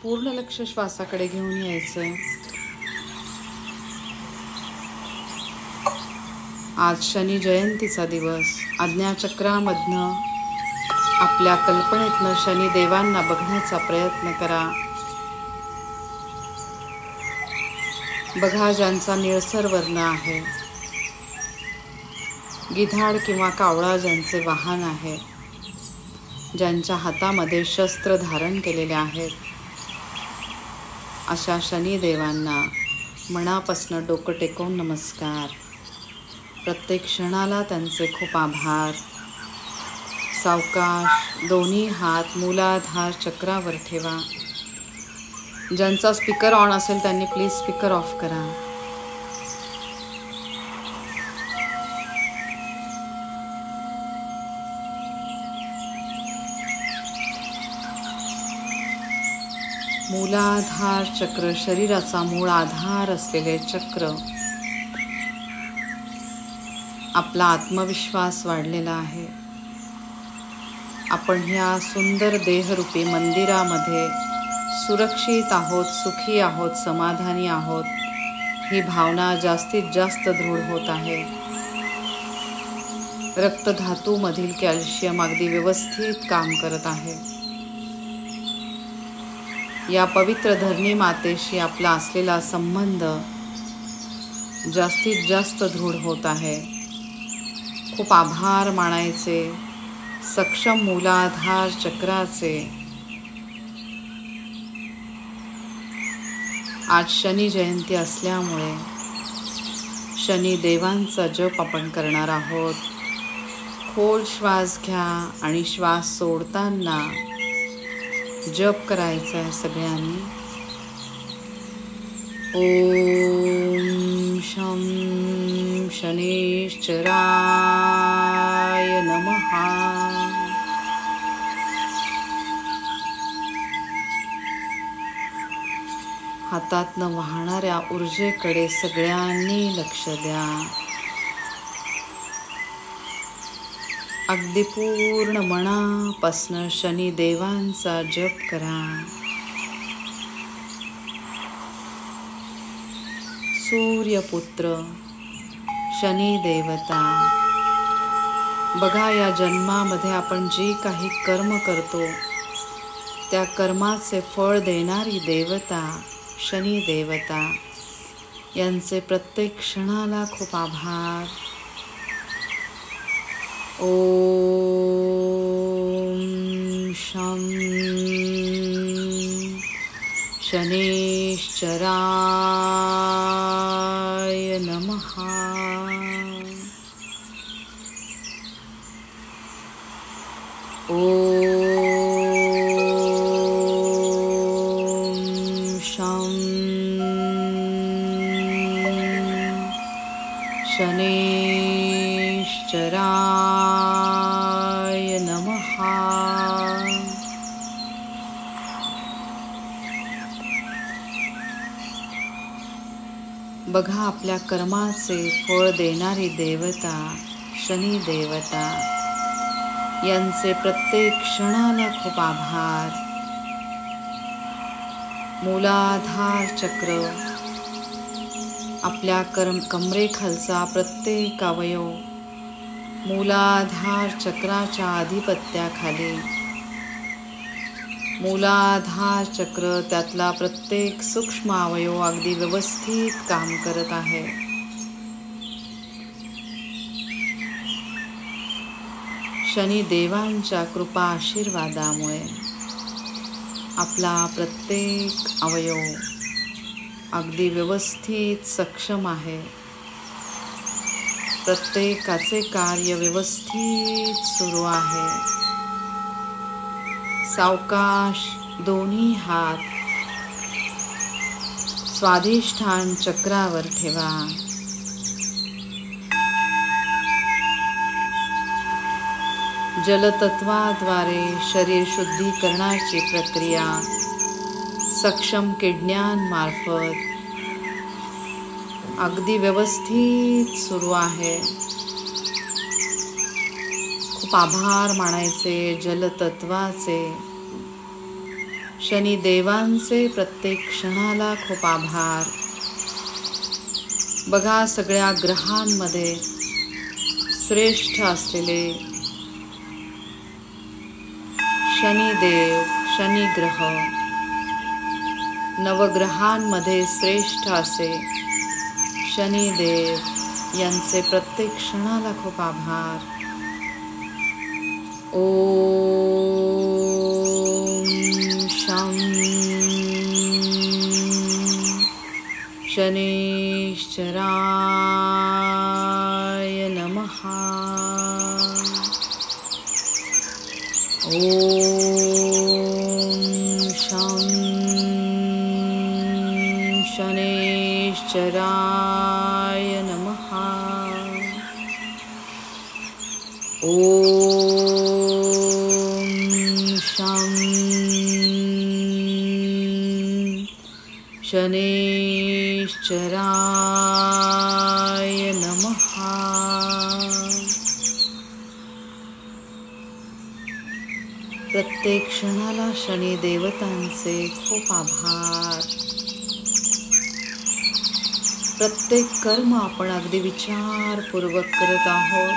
पूर्ण लक्ष श्वासाकडे घेऊन यायचंय। आज शनी जयंतीचा दिवस। आज्ञाचक्रामधनं आपल्या कल्पनेतनं शनी देवांना बघण्याचा प्रयत्न करा। बघा, ज्यांचा निळसर वर्ण आहे, गिधाड किंवा कावळा ज्यांचे वाहन आहे, ज्यांच्या हातामध्ये शस्त्र धारण केलेले आहेत, अशा शनिदेवांना मनापासून डोकं टेकवून नमस्कार। प्रत्येक क्षणाला त्यांचे खूप आभार। सावकाश दोन्ही हात मूलाधार चक्रावर ठेवा। ज्यांचा स्पीकर ऑन असेल त्यांनी प्लीज स्पीकर ऑफ करा। मूलाधार चक्र शरीराचा मूळ आधार असलेले चक्र। आपला आत्मविश्वास वाढलेला आहे। आपण ह्या सुंदर देहरूपी मंदिरामध्ये सुरक्षित आहोत, सुखी आहोत, समाधानी आहोत, ही भावना जास्तीत जास्त दृढ होत आहे। रक्तधातूमधील कॅल्शियम अगदी व्यवस्थित काम करत आहे। या पवित्र धरणी मातेशी आपला असलेला संबंध जास्तीत जास्त दृढ होत आहे। खूप आभार मानायचे सक्षम मूलाधार चक्राचे। आज शनी जयंती असल्यामुळे शनी देवांचा जप आपण करणार आहोत। खोल श्वास घ्या आणि श्वास सोडताना जप करायचा आहे सगळ्यांनी। ओम शं शनीश्चराय नमः। हातातनं वाहणाऱ्या ऊर्जेकडे सगळ्यांनी लक्ष द्या। अगदी पूर्ण मनापासून शनी देवांचा जप करा। सूर्यपुत्र शनी देवता, बघा, या जन्मामध्ये आपण जी काही कर्म करतो त्या कर्माचे फळ देणारी देवता शनी देवता, यांचे प्रत्येक क्षणाला खूप आभार। ओम शं शनीश्चराय नमः। ओम शं शनीश्चराय नमः। बघा, आपल्या कर्माचे फळ देणारी देवता शनी देवता, यांचे प्रत्येक क्षणाला खूप आभार। मूलाधार चक्र, आपल्या कमरेखालचा प्रत्येक अवयव मूलाधार चक्राच्या आधिपत्याखाली। मूलाधार चक्र, त्यातला प्रत्येक सूक्ष्म अवयव अगदी व्यवस्थित काम करत आहे। शनी देवांच्या कृपा आशीर्वादामुळे आपला प्रत्येक अवयव अगदी व्यवस्थित सक्षम आहे। प्रत्येकाचे कार्य व्यवस्थित सुरू आहे। सावकाश दोन्ही हात स्वाधिष्ठान चक्रावर ठेवा। जलतत्वाद्वारे शरीर शुद्धीकरणाची प्रक्रिया सक्षम किडण्यांमार्फत अगदी व्यवस्थित सुरू आहे। खूप आभार मानायचे जलतत्वाचे, शनिदेवांचे प्रत्येक क्षणाला खूप आभार. बघा, सगळ्या ग्रहांमध्ये श्रेष्ठ असलेले शनिदेव, शनिग्रह, नवग्रहांमध्ये श्रेष्ठ असे शनिदेव यांचे प्रत्येक क्षणाला खूप आभार. ओम शं शनैश्चराय नमः. ओम शं शनैश्चराय नमः. ओम शं शनैश्चराय नमः. प्रत्येक क्षणाला शनी देवतांचे खूप आभार. प्रत्येक कर्म आपण अगदी विचारपूर्वक करत आहोत.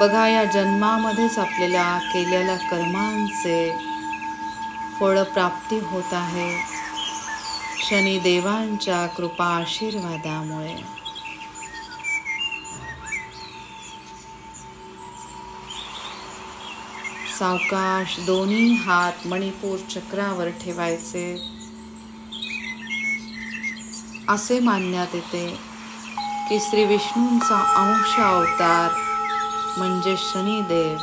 बघा, या जन्मामध्येच आपल्याला केलेल्या कर्मांचे फळप्राप्ती होत आहे शनिदेवांच्या कृपा आशीर्वादामुळे. सावकाश दोन्ही हात मणिपूर चक्रावर ठेवायचे. असे मानण्यात येते की श्री विष्णूंचा अंश अवतार म्हणजे शनिदेव.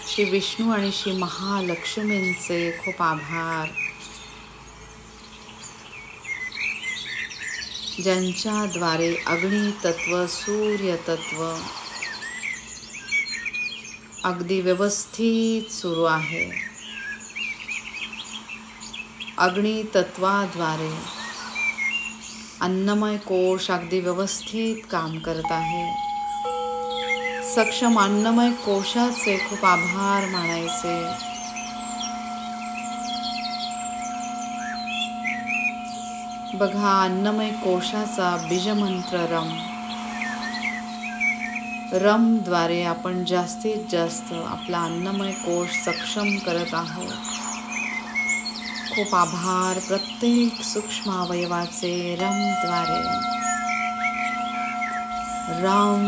श्री विष्णू आणि श्री महालक्ष्मींचे खूप आभार, ज्यांच्याद्वारे अग्नितत्व, सूर्यतत्व अगदी व्यवस्थित सुरू आहे. अग्नितत्वाद्वारे अन्नमय कोश अगदी व्यवस्थित काम करत आहे. सक्षम अन्नमय कोशाचे खूप आभार मानायचे. बघा, अन्नमय कोशाचा बीजमंत्र रम. रमद्वारे आपण जास्तीत जास्त आपला अन्नमय कोश सक्षम करत आहोत. खूप आभार प्रत्येक सूक्ष्म अवयवाचे रमद्वारे. रम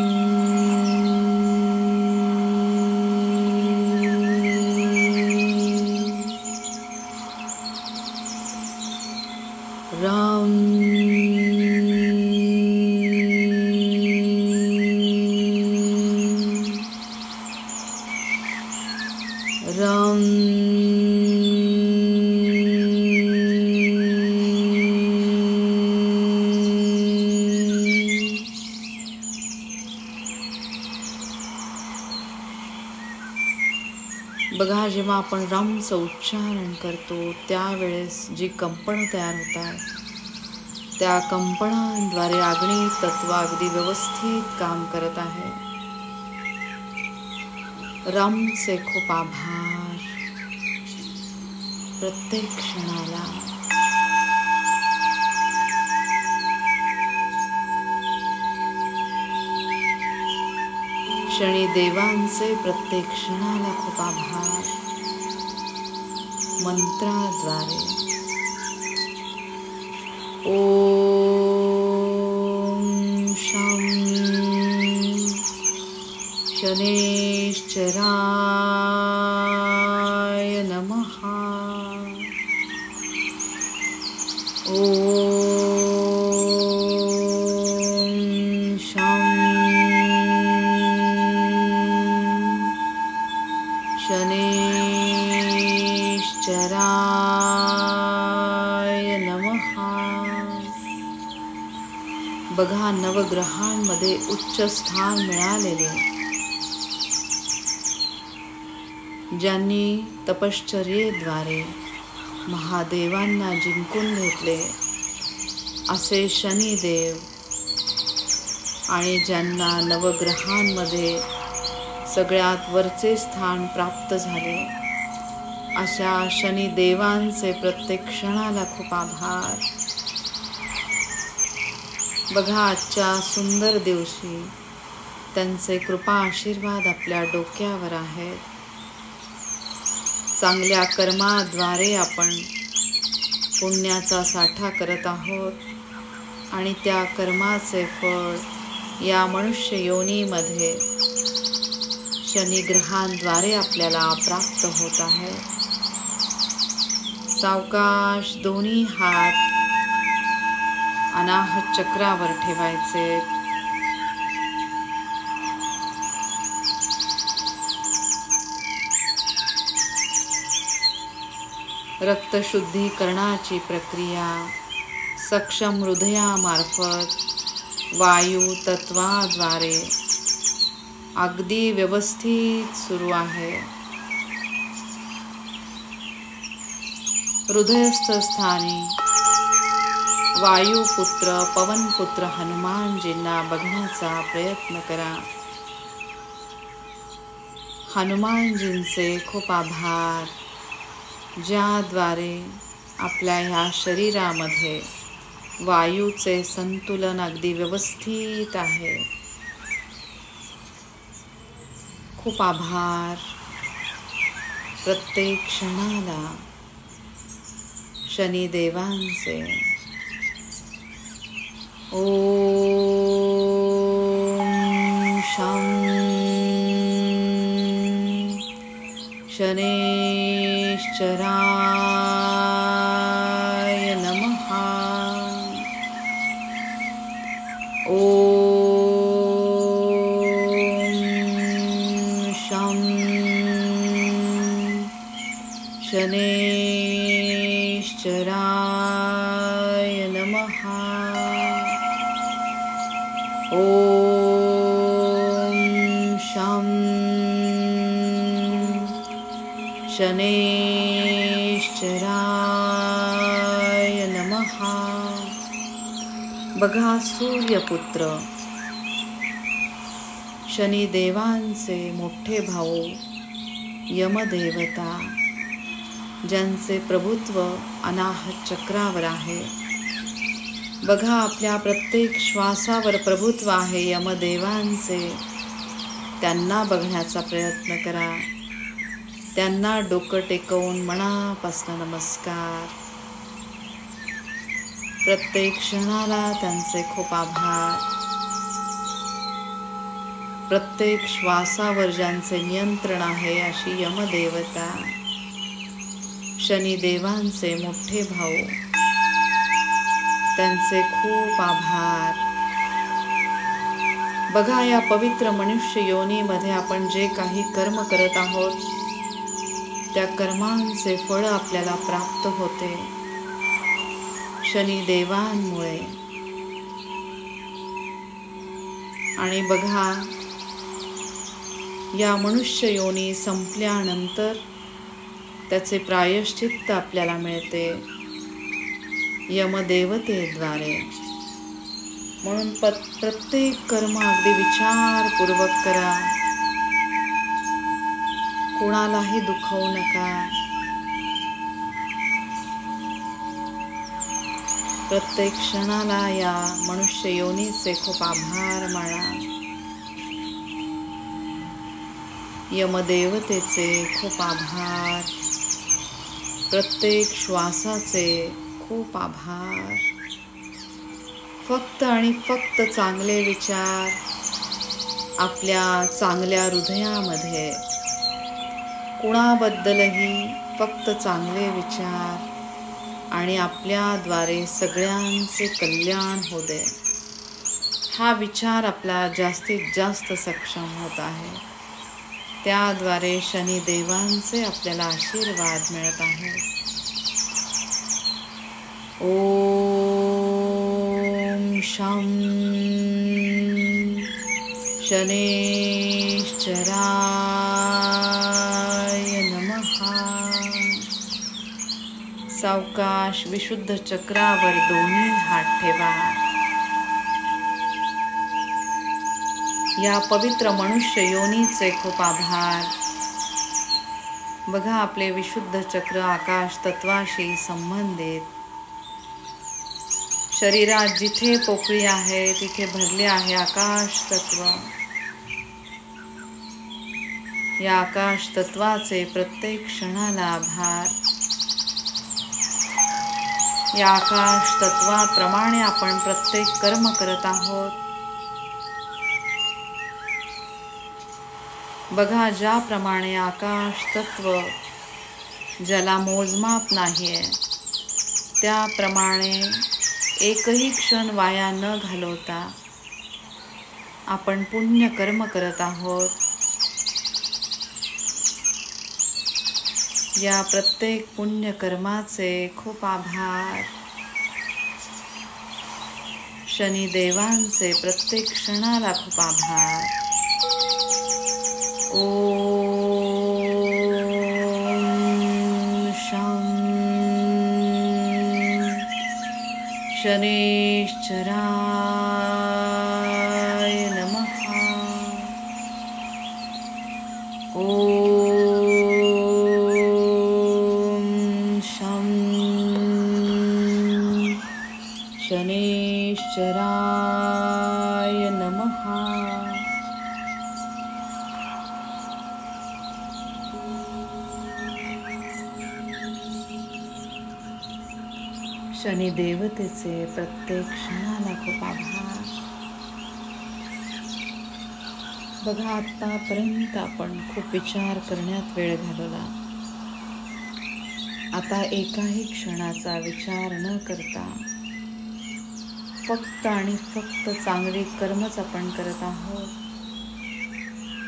रम रम बघा, जेव्हा आपण रमचं उच्चारण करतो त्यावेळेस जी कंपनं तयार होतात त्या कंपनांद्वारे अग्नी तत्व अगदी व्यवस्थित काम करत आहे. रमचे खूप आभार प्रत्येक क्षणाला. शनिदेवांचे प्रत्येक क्षणाला खूप आभार. मंत्राद्वारे ओम शं शनैश्चराय नमः. ओम शं शनैश्चराय नमः. बघा, नवग्रहांमध्ये उच्च स्थान मिळालेले, ज्यांनी तपश्चर्येद्वारे महादेवांना जिंकून घेतले असे शनिदेव आणि ज्यांना नवग्रहांमध्ये सगळ्यात वरचे स्थान प्राप्त झाले अशा शनिदेवांचे प्रत्येक क्षणाला खूप आभार. बघा, आजच्या सुंदर दिवशी त्यांचे कृपा आशीर्वाद आपल्या डोक्यावर आहेत. चांगल्या कर्माद्वारे आपण पुण्याचा साठा करत आहोत आणि त्या कर्माचे फळ या मनुष्य योनीमध्ये शनिग्रहांद्वारे आपल्याला प्राप्त होत आहे. सावकाश दोन्ही हात अनाहत चक्रावर ठेवायचे. रक्तशुद्धीकरणाची प्रक्रिया सक्षम हृदयामार्फत वायू तत्वाद्वारे अगदी व्यवस्थित सुरू आहे. हृदयस्थ स्थानी वायुपुत्र पवनपुत्र हनुमानजींना बघण्याचा प्रयत्न करा. हनुमानजींचे खूप आभार, ज्याद्वारे आपल्या ह्या शरीरामध्ये वायूचे संतुलन अगदी व्यवस्थित आहे. खूप आभार. प्रत्येक क्षणाला शनिदेवांचे. ओम शांती. शनैश्चराय नमः. ओम शांती. शनैश्चराय नमः. ओम शांती. शनैश्चराय नमः. बघा, सूर्यपुत्र शनिदेवांचे मोठे भाऊ यमदेवता, ज्यांचे प्रभुत्व अनाहत चक्रावर आहे. बघा, आपल्या प्रत्येक श्वासावर प्रभुत्व आहे यमदेवांचे. त्यांना बघण्याचा प्रयत्न करा. त्यांना डोकं टेकवून मनापासून नमस्कार. प्रत्येक क्षणाला त्यांचे खूप आभार. प्रत्येक श्वासावर ज्यांचे नियंत्रण आहे अशी यमदेवता, शनिदेवांचे मोठे भाऊ, त्यांचे खूप आभार. बघा, या पवित्र मनुष्य योनीमध्ये आपण जे काही कर्म करत आहोत त्या कर्मांचे फळ आपल्याला प्राप्त होते शनिदेवांमुळे. आणि बघा, या मनुष्य योनी संपल्यानंतर त्याचे प्रायश्चित्त आपल्याला मिळते यमदेवतेद्वारे. म्हणून प्रत्येक कर्म अगदी विचारपूर्वक करा. कोणालाही दुखवू नका. प्रत्येक क्षणाला या मनुष्य योनीचे खूप आभार माना. यमदेवतेचे खूप आभार. प्रत्येक श्वासाचे खूप आभार. फक्त आणि फक्त चांगले विचार आपल्या चांगल्या हृदयामध्ये. कुणाबद्दलही फक्त चांगले विचार आणि आपल्याद्वारे सगळ्यांचे कल्याण होऊ दे. हा विचार आपला जास्तीत जास्त सक्षम होत आहे. त्याद्वारे शनिदेवांचे आपल्याला आशीर्वाद मिळत आहे. ओम शांती. शनैश्चराय नमः. सावकाश विशुद्ध चक्रावर दोन्ही हात ठेवा. या पवित्र मनुष्य योनीचे खूप आभार. बघा, आपले विशुद्ध चक्र आकाश तत्वाशी संबंधित. शरीरात जिथे पोकळी आहे तिथे भरले आहे आकाश तत्व. या आकाश तत्वाचे प्रत्येक क्षणाला आभार. या आकाश तत्वाप्रमाणे आपण प्रत्येक कर्म करत आहोत. बघा, ज्याप्रमाणे आकाश तत्व ज्याला मोजमाप नाहीये, त्याप्रमाणे एकही क्षण वाया न घालवता आपण पुण्य कर्म करत आहोत. या प्रत्येक पुण्य कर्माचे खूप आभार. शनिदेवांचे प्रत्येक क्षणाला खूप आभार. ओम शं शनैश्चराय नमः. शनैश्चराय नमः. शनिदेवतेचे प्रत्येक क्षणाला खूप आभार. बघा, आतापर्यंत आपण खूप विचार करण्यात वेळ घालवला. आता एकाही क्षणाचा विचार न करता फक्त आणि फक्त चांगले कर्मच आपण करत आहोत.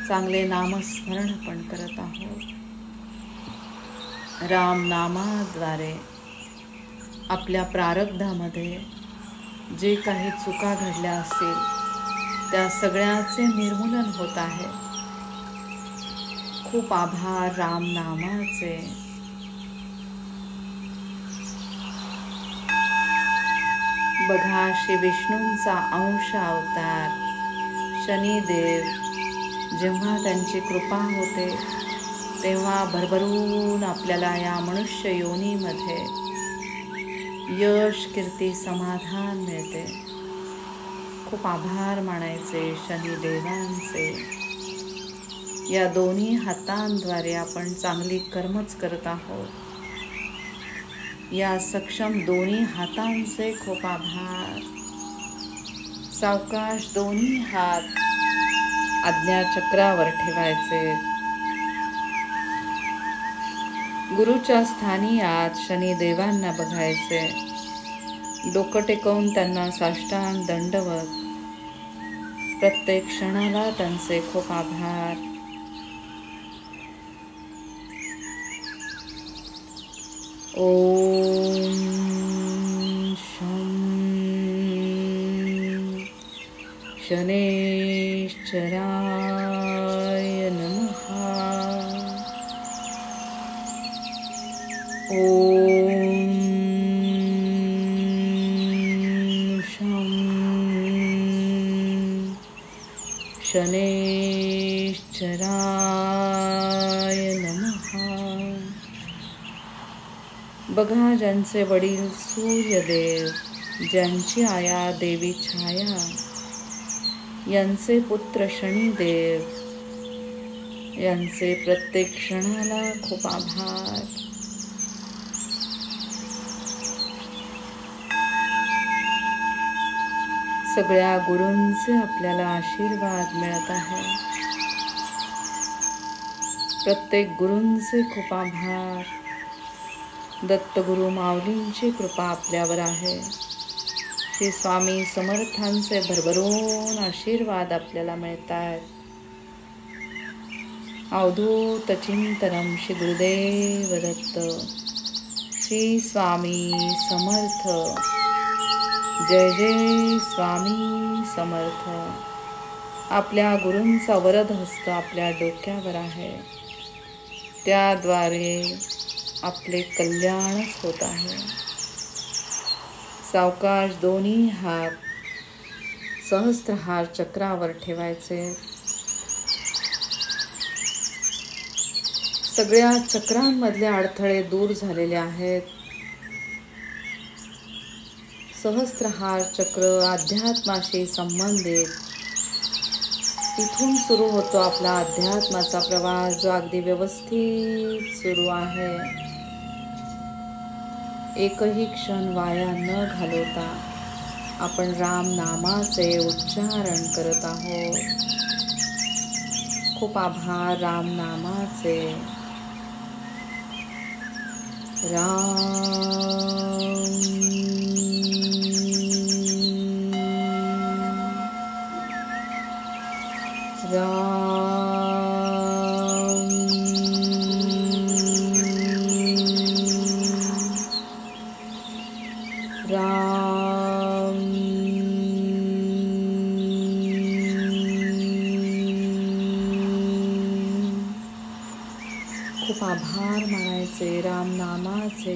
चांगले नामस्मरण आपण करत आहोत. राम नामाद्वारे आपल्या प्रारब्धामध्ये जे काही चुका घडल्या असतील त्या सगळ्याचे निर्मूलन होत आहे. खूप आभार राम नामाचे. बघा, श्री विष्णूंचा अंश अवतार शनिदेव जेव्हा त्यांची कृपा होते तेव्हा भरभरून आपल्याला या मनुष्य योनीमध्ये यश, कीर्ती, समाधान मिळते. खूप आभार मानायचे शनिदेवांचे. या दोन्ही हातांद्वारे आपण चांगली कर्मच करत आहोत. या सक्षम दोन्ही हातांचे खूप आभार. सावकाश दोन्ही हात आज्ञाचक्रावर ठेवायचे. गुरुच्या स्थानी आज शनिदेवांना बघायचे. डोकं टेकवून त्यांना साष्टांग दंडवत. प्रत्येक क्षणाला त्यांचे खूप आभार. ओम शं शनैश्चराय नमः. ओम शं शनैश्चराय नमः. बघा, ज्यांचे वडील सूर्यदेव, ज्यांची आया देवी छाया, यांचे पुत्र शनिदेव, यांचे प्रत्येक क्षणाला खूप आभार. सगळ्या गुरूंचे आपल्याला आशीर्वाद मिळत आहे. प्रत्येक गुरूंचे खूप आभार. दत्तगुरु माऊलींची कृपा आपल्यावर आहे. श्री स्वामी समर्थांचे भरभरून आशीर्वाद आपल्याला मिळतात. अवधूत चिंतनम श्री गुरुदेव दत्त. श्री स्वामी समर्थ. जय जय स्वामी समर्थ. आपल्या गुरूंचा वरद हस्त आपल्या डोक्यावर आहे. त्याद्वारे आपले कल्याणच होत आहे. सावकाश दोन्ही हात सहस्त्रहार चक्रावर ठेवायचे। सगळ्या चक्रांमधले अडथळे दूर झालेले आहेत। सहस्त्रहार चक्र अध्यात्माशी संबंधित, इथून सुरू होतो आपला अध्यात्माचा प्रवास, जो अगदी व्यवस्थित सुरू आहे। एकही क्षण वाया न घालवता आपण राम नामाचे उच्चारण करत आहोत। खूप आभार राम नामाचे। खूप आभार मानायचे राम नामाचे।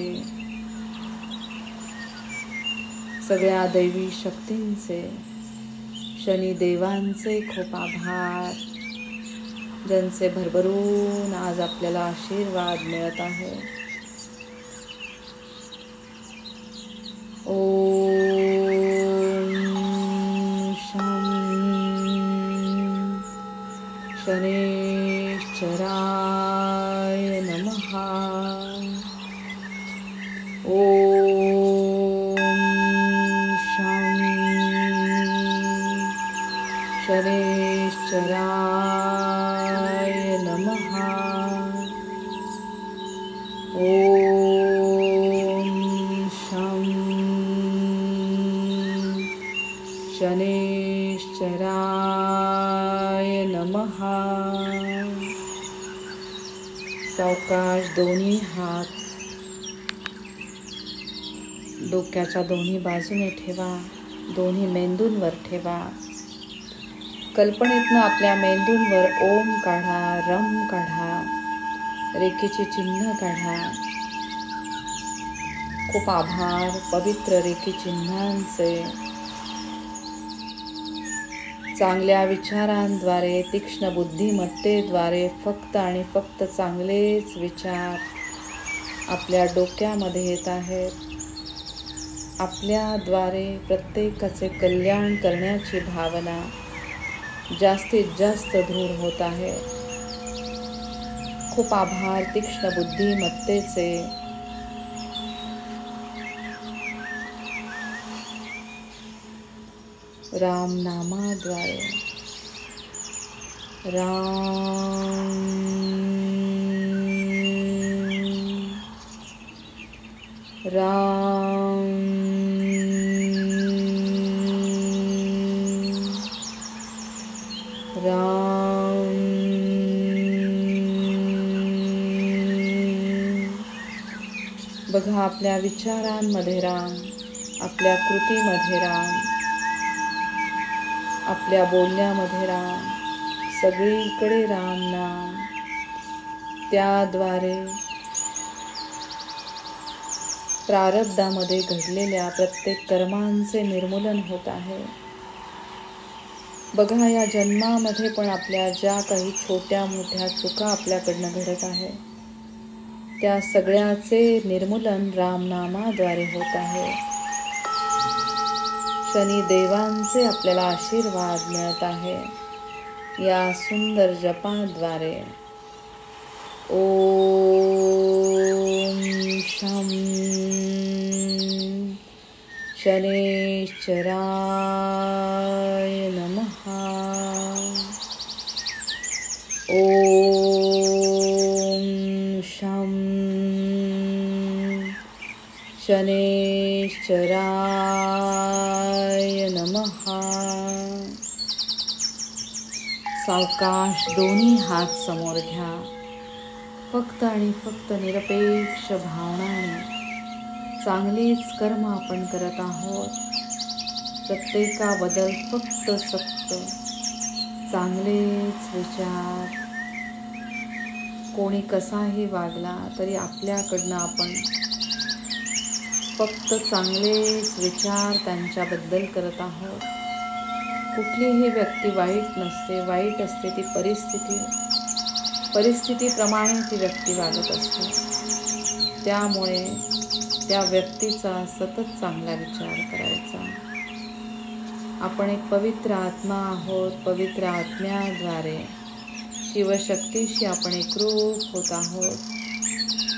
सगळ्या दैवी शक्तींचे, शनिदेवांचे खूप आभार, ज्यांचे भरभरून आज आपल्याला आशीर्वाद मिळत आहे। ओम शं शनैश्चराय नमः। ओम शं शनैश्चराय नमः। ओम शं शनैश्चराय नमः। सावकाश दोन्ही हात डोक्याच्या दोन्ही बाजूने ठेवा, दोन्ही मेंदूंवर ठेवा। कल्पनेतनं आपल्या मेंदूंवर ओम काढा, रम काढा, रेखेचे चिन्ह काढा। खूप आभार पवित्र रेखी चिन्हांचे। चांगल्या विचारांद्वारे, तीक्ष्ण बुद्धिमत्तेद्वारे फक्त आणि फक्त चांगलेच विचार आपल्या डोक्यामध्ये येत आहेत। आपल्याद्वारे प्रत्येकाचे कल्याण करण्याची भावना जास्तीत जास्त दृढ होत आहे। खूप आभार तीक्ष्ण बुद्धिमत्तेचे। राम नामाद्वारे राम राम राम। बघा आपल्या विचारांमध्ये राम, आपल्या कृतीमध्ये राम, आपल्या बोलण्यामध्ये राम, सगळीकडे राम नाम। त्याद्वारे प्रारब्धामध्ये घडलेल्या प्रत्येक कर्मांचे निर्मूलन होत आहे। बघा या जन्मामध्ये पण आपल्या ज्या काही छोट्या मोठ्या चुका आपल्याकडनं घडत आहे, त्या सगळ्याचे निर्मूलन रामनामाद्वारे होत आहे। शनिदेवांचे आपल्याला आशीर्वाद मिळत आहे या सुंदर जपाद्वारे। ओम शं शनैश्चराय नमः। ओम शं शनैश्चराय नमः। सावकाश दोन्ही हात समोर घ्या। फक्त आणि फक्त निरपेक्ष भावनाने चांगलीच कर्म आपण करत आहोत। प्रत्येकाबद्दल फक्त चांगलेच विचार। कोणी कसाही वागला तरी आपल्याकडनं आपण फक्त चांगलेच विचार त्यांच्याबद्दल करत आहोत। कुठलीही व्यक्ती वाईट नसते, वाईट असते ती परिस्थितीप्रमाणे ती व्यक्ती वागत असते. त्यामुळे त्या व्यक्तीचा सतत चांगला विचार करायचा. आपण एक पवित्र आत्मा आहोत. पवित्र आत्म्याद्वारे शिवशक्तीशी आपण एकरूप होत आहोत.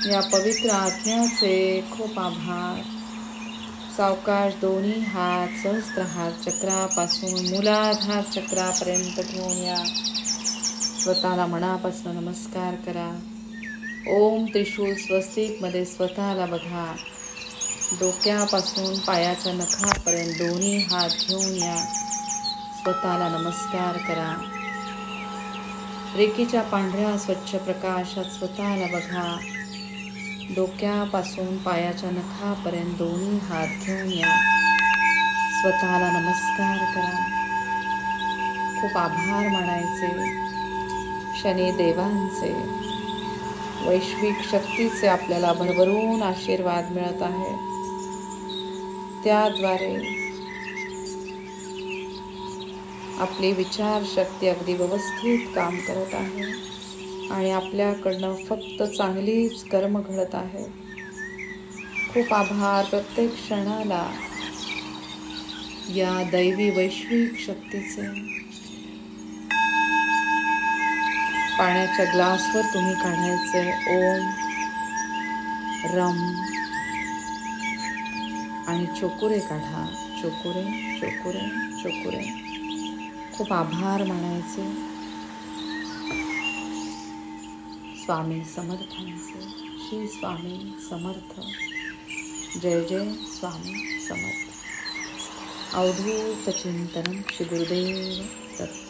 या पवित्र आत्म्याचे खूप आभार. सावकाश दोन्ही हात सहस्त्रहार चक्रापासून मूलाधार चक्रापर्यंत घेऊन या. स्वतःला मनापासून नमस्कार करा. ओम त्रिशूल स्वस्तिकमध्ये स्वतःला बघा. डोक्यापासून पायाच्या नखापर्यंत दोन्ही हात घेऊन या. स्वतःला नमस्कार करा. रेकीच्या पांढऱ्या स्वच्छ प्रकाशात स्वतःला बघा. डोक्यापासून पायाच्या नखापर्यंत दोन्ही हात घेऊन या. स्वतःला नमस्कार करा. खूप आभार मानायचे. शनिदेवांचे वैश्विक शक्तीचे आपल्याला भरभरून आशीर्वाद मिळत आहे. त्याद्वारे आपली विचारशक्ती अगदी व्यवस्थित काम करत आहे आणि आपल्याकडनं फक्त चांगलीच कर्म घडत आहे. खूप आभार प्रत्येक क्षणाला या दैवी वैश्विक शक्तीचे. पाण्याच्या ग्लासवर तुम्ही काढायचे ओम, रम आणि चोकुरे काढा. चोकुरे चोकुरे चोकुरे. खूप आभार मानायचे स्वामी समर्थांचे. श्री स्वामी समर्थ. जय जय स्वामी समर्थ. अवधूत चिंतन. श्री गुरुदेव दत्त.